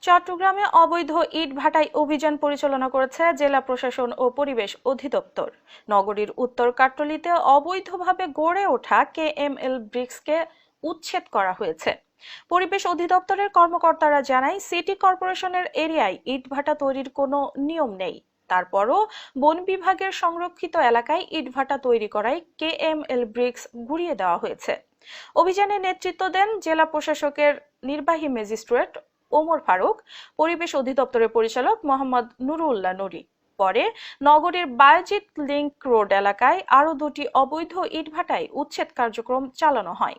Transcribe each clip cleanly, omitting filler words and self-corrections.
চট্টগ্রামে অবৈধ ইটভাটায় অভিযান পরিচালনা করেছে জেলা প্রশাসন ও পরিবেশ অধিদপ্তর। নগরীর উত্তর কাট্টলীতে অবৈধভাবে গড়ে ওঠা কেএমএল ব্রিক্সকে উচ্ছেদ করা হয়েছে। পরিবেশ অধিদপ্তরের কর্মকর্তারা জানায়, সিটি কর্পোরেশনের এরিয়ায় ইটভাটা তৈরির কোনো নিয়ম নেই। তারপরও বন বিভাগের সংরক্ষিত এলাকায় ইটভাটা তৈরি করায় কেএমএল ব্রিক্স গুঁড়িয়ে দেওয়া হয়েছে। অভিযানে নেতৃত্ব দেন জেলা প্রশাসকের নির্বাহী ম্যাজিস্ট্রেট ওমর ফারুক, পরিবেশ অধিদপ্তরের পরিচালক মোহাম্মদ নুরুল্লাহ নুরি। পরে নগরীর বায়জিৎ লিংক রোড এলাকায় আরো দুটি অবৈধ ইটভাটায় উচ্ছেদ কার্যক্রম চালানো হয়।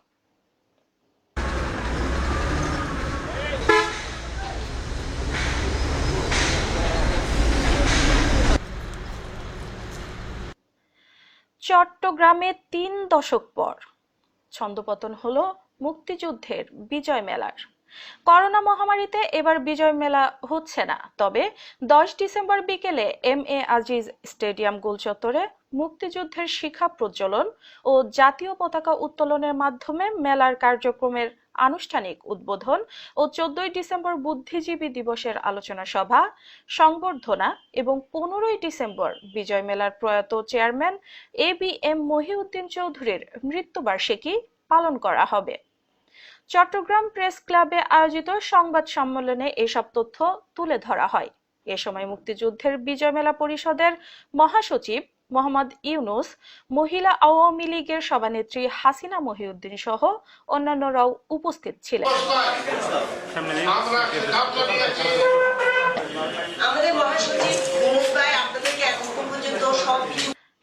চট্টগ্রামে ৩ দশক পর ছন্দপতন হলো মুক্তিযুদ্ধের বিজয় মেলার। করোনা মহামারীতে এবার বিজয় মেলা হচ্ছে না, তবে 10 ডিসেম্বর বিকেলে এম.এ. আজিজ স্টেডিয়াম গোলচত্বরে মুক্তিযুদ্ধের শিখা প্রজ্বলন ও জাতীয় পতাকা উত্তোলনের মাধ্যমে মেলার কার্যক্রমের আনুষ্ঠানিক উদ্বোধন ও 14 ডিসেম্বর বুদ্ধিজীবী দিবসের আলোচনা সভা, সংবর্ধনা এবং 15 ডিসেম্বর বিজয় মেলার প্রয়াত চেয়ারম্যান এ.বি.এম. মহিউদ্দিন চৌধুরীর মৃত্যুবার্ষিকী পালন করা হবে। চট্টগ্রাম প্রেস ক্লাবে আয়োজিত সংবাদ সম্মেলনে এসব তথ্য তুলে ধরা হয়। এ সময় মুক্তিযুদ্ধের বিজয় মেলা পরিষদের মহাসচিব মোহাম্মদ ইউনুস, মহিলা আওয়ামী লীগের সভানেত্রী হাসিনা মহিউদ্দিন সহ অন্যান্যরাও উপস্থিত ছিলেন।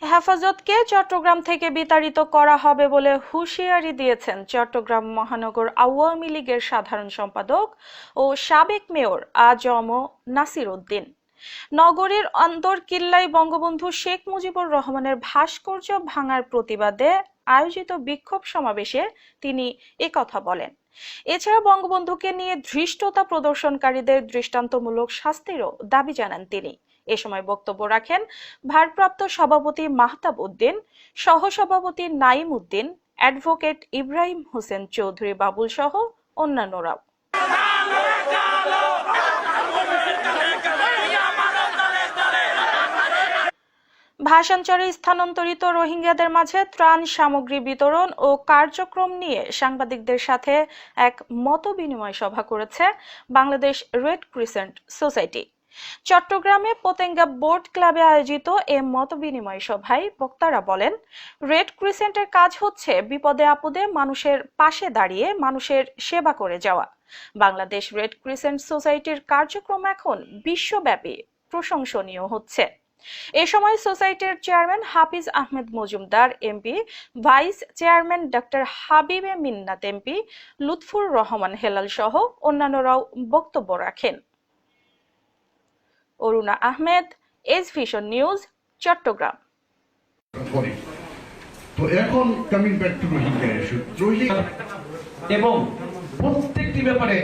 হেফাজতকে চট্টগ্রাম থেকে বিতাড়িত করা হবে বলে হুঁশিয়ারি দিয়েছেন চট্টগ্রাম মহানগর আওয়ামী লীগের সাধারণ সম্পাদক ও সাবেক মেয়র আ.জ.ম নাসির উদ্দিন। নগরীর আন্দরকিল্লায় বঙ্গবন্ধু শেখ মুজিবুর রহমানের ভাস্কর্য ভাঙার প্রতিবাদে আয়োজিত বিক্ষোভ সমাবেশে তিনি একথা বলেন। এছাড়া বঙ্গবন্ধুকে নিয়ে ধৃষ্টতা প্রদর্শনকারীদের দৃষ্টান্তমূলক শাস্তিরও দাবি জানান তিনি। এ সময় বক্তব্য রাখেন ভারপ্রাপ্ত সভাপতি মাহতাব উদ্দিন, সহসভাপতি নাইম উদ্দিন, অ্যাডভোকেট ইব্রাহিম হোসেন চৌধুরী বাবুল সহ অন্যান্যরাও। ভাষাঞ্চলে স্থানান্তরিত রোহিঙ্গাদের মাঝে ত্রাণ সামগ্রী বিতরণ ও কার্যক্রম নিয়ে সাংবাদিকদের সাথে এক মতবিনিময় সভা করেছে বাংলাদেশ রেড ক্রিসেন্ট সোসাইটি। চট্টগ্রামে পতেঙ্গা বোট ক্লাবে আয়োজিত এ মতবিনিময় সভায় বক্তারা বলেন, রেড ক্রিসেন্টের কাজ হচ্ছে বিপদে আপদে মানুষের পাশে দাঁড়িয়ে মানুষের সেবা করে যাওয়া। বাংলাদেশ রেড ক্রিসেন্ট সোসাইটির কার্যক্রম এখন বিশ্বব্যাপী প্রশংসনীয় হচ্ছে। এ সময় সোসাইটির chairman Hafiz Ahmed Majumdar MP, vice chairman doctor Habibe Minnat MP, Lutfur Rahman Helal সহ অন্যান্যরাও বক্তব্য রাখেন। Aruna Ahmed, S vision news, Chattogram. তো এখন coming back to Rohingya issue, এবং প্রত্যেকটি ব্যাপারে